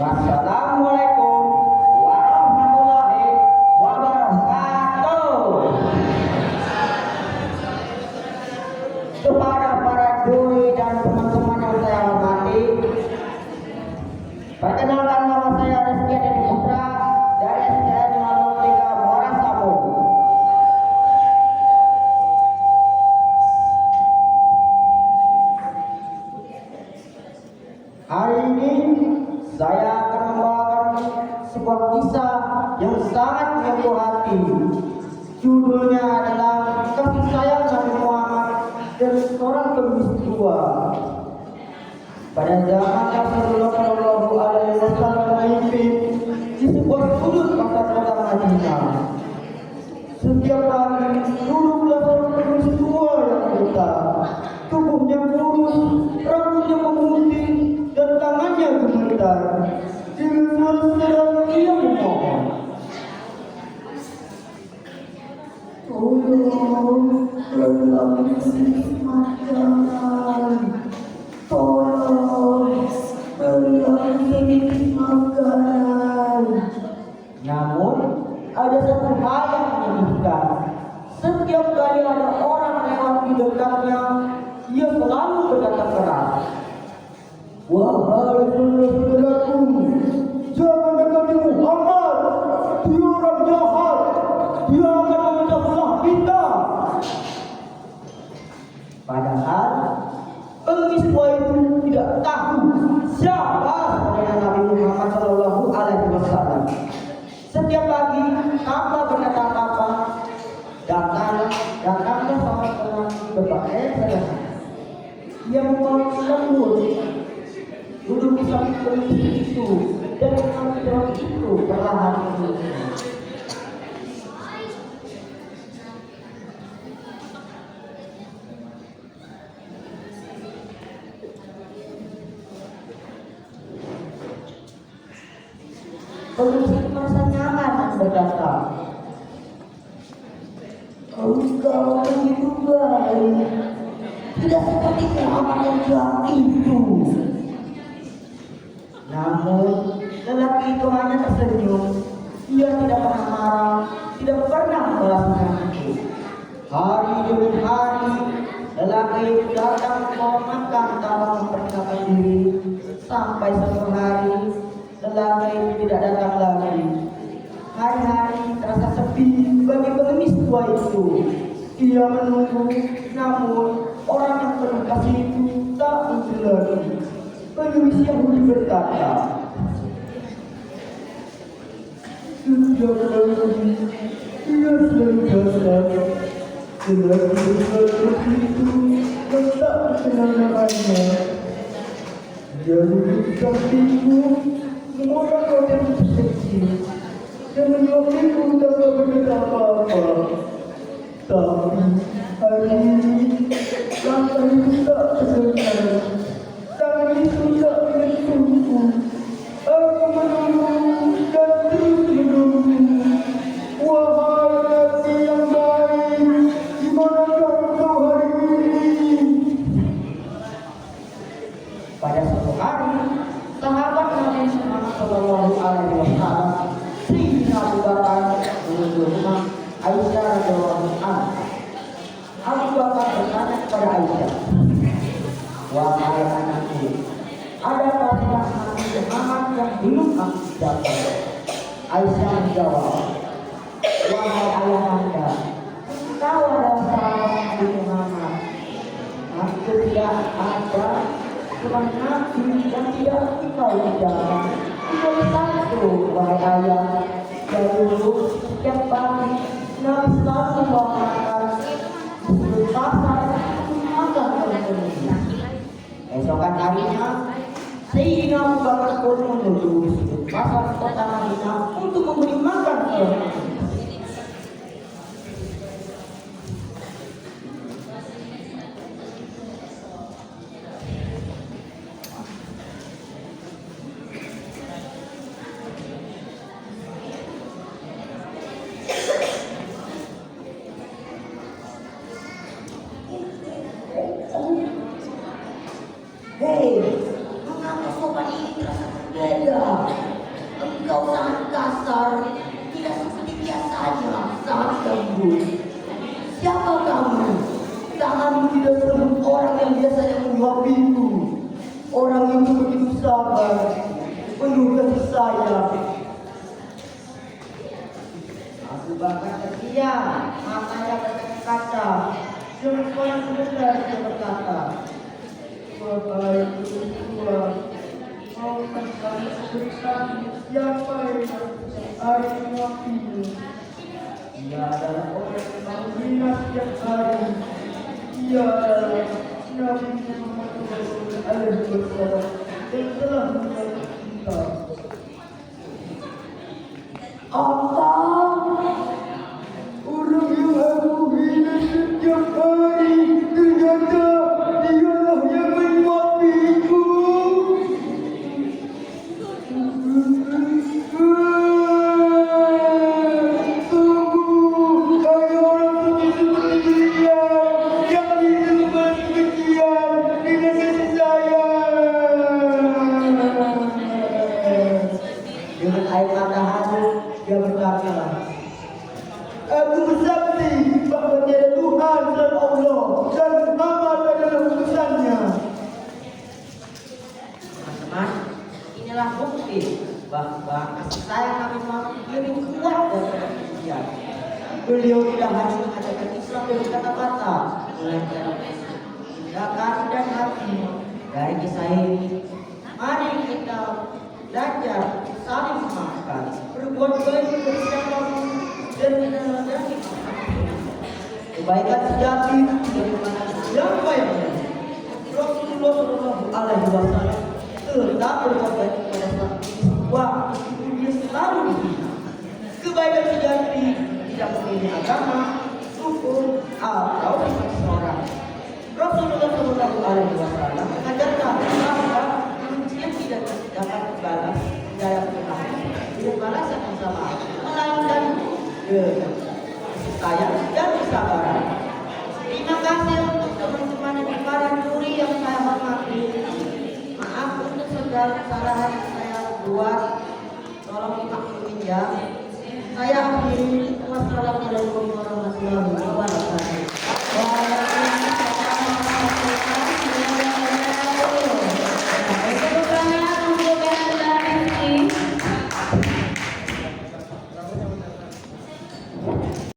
Wassalamualaikum warahmatullahi wabarakatuh. Kepada para juri dan teman-teman yang saya hormati, perkenalkan nama saya Rizky Adeni Putra dari SDN 03 Muara Sabu. Hari ini saya akan membawakan sebuah kisah yang sangat menyentuh hati. Judulnya adalah kasih sayang Nabi Muhammad dan seorang pengemis tua. Pada zaman Rasulullah Shallallahu Alaihi Wasallam memimpin di sebuah sudut pasar kota Madinah. Setiap hari duduklah seorang pengemis tua yang buta, tubuhnya kurus, rambutnya memutih, dan tangannya gemetar. Dengan suara serak ia memohon, tolong beri makan, tolong beri makan. Namun ada satu hal yang menyedihkan. Setiap kali ada orang lewat di dekatnya, ia selalu berkata keras, "Wahai saudara-saudaraku, jangan dekati Muhammad. Dia orang jahat. Dia akan memecah belah kita." Padahal pengemis tua itu tidak tahu siapa sebenarnya Nabi Muhammad Shallallahu Alaihi Wasallam. Setiap pagi tanpa berkata apa-apa, datanglah sama teman berbagai sederhana. Ia membawa lembut, duduk di samping pengemis itu, dan mengambil jawab itu perlahan menurutnya. Pengemis itu merasa nyaman dan berkata, "Engkau begitu baik, tidak seperti Muhammad yang jahat itu." Namun lelaki itu hanya tersenyum. Ia tidak pernah marah, tidak pernah melakukan itu. Hari demi hari lelaki itu datang membawa makan tanpa memperkenalkan diri. Sampai suatu hari lelaki itu tidak datang lagi. Hari-hari terasa sepi bagi pengemis tua itu. Ia menunggu, namun orang yang penuh kasih itu tak muncul lagi. Pengemis Yahudi berkata, "Sejak lagi ia selalu datang. Lelaki seperti itu yang tak dikenal namanya. Dia duduk di sampingku, memotong rambut kecil, dan menyuapiku tanpa berkata apa-apa. Tapi hari ini langkah itu tak terdengar. Tangan itu tak menyentuhku. Aku menunggu dan terus menunggu. Wahai Nabi yang baik, di manakah engkau hari ini?" Pada suatu hari, sahabat Nabi Muhammad Shallallahu Alaihi Wasallam, Sayyidina Abu Bakar, menuju rumah Aisyah radhiyallahu anha. Abu Bakar bertanya kepada Aisyah, "Wahai anakku, adakah Nabi Muhammad yang belum aku dapat?" Aisyah menjawab, "Wahai ayahanda, engkau adalah sahabat Nabi Muhammad. Aku tidak ada seorang nabi yang tidak engkau ucapkan. Kecuali satu, wahai ayah. Dahulu setiap pagi Nabi selalu membawa makan di pasar untuk makan oleh pengemis. Esokan harinya, Sayyidina Abu Bakar pun menuju pasar kota Madinah untuk memberi makan ke pengemis. Hei, mengapa sopan ini terasa berbeda? Siapa kamu? Tanganmu tidak sebut orang yang biasanya menyuapiku. Orang itu begitu sabar, penuh kasih sayang. Aku bahkan setia, matanya berkaca. Semuanya sebentar dia berkata, wahai tua, mau kami berikan siapa yang hari waktu. Dia adalah orang yang menghina setiap hari. Dia adalah Nabi Muhammad SAW yang telah menjadi kita. Apa? Orang yang aku hina setiap hari ternyata dialah yang menyuapiku. Dengan air mata haru, dia berkata, aku bersaksi bahwa tiada Tuhan selain Allah dan Muhammad adalah utusannya. Teman-teman, inilah bukti bahwa kasih sayang Nabi Muhammad lebih kuat daripada kebencian. Beliau tidak hanya mengajarkan Islam dari kata-kata, melainkan tindakan dan hati. Dari kisah ini, mari kita belajar saling memaafkan, berbuat baik kepada siapapun dan meneladani kebaikan sejati bagaimana siapa yang menjadi Rasulullah Shallallahu Alaihi Wasallam tetap berbuat baik kepada siapapun. Wah, dia selalu dihina. Kebaikan sejati tidak memilih agama, suku atau sifat seseorang. Rasulullah Shallallahu Alaihi Wasallam mengajarkan bahwa manusia tidak dapat dibalas dalam dengan balasan yang sama, melainkan dengan sayang dan kesabaran. Terima kasih untuk teman-teman dan para juri yang saya hormati. Maaf untuk segala kesalahan yang saya buat. Tolong dimaklumi ya. Saya akhiri. Wassalamualaikum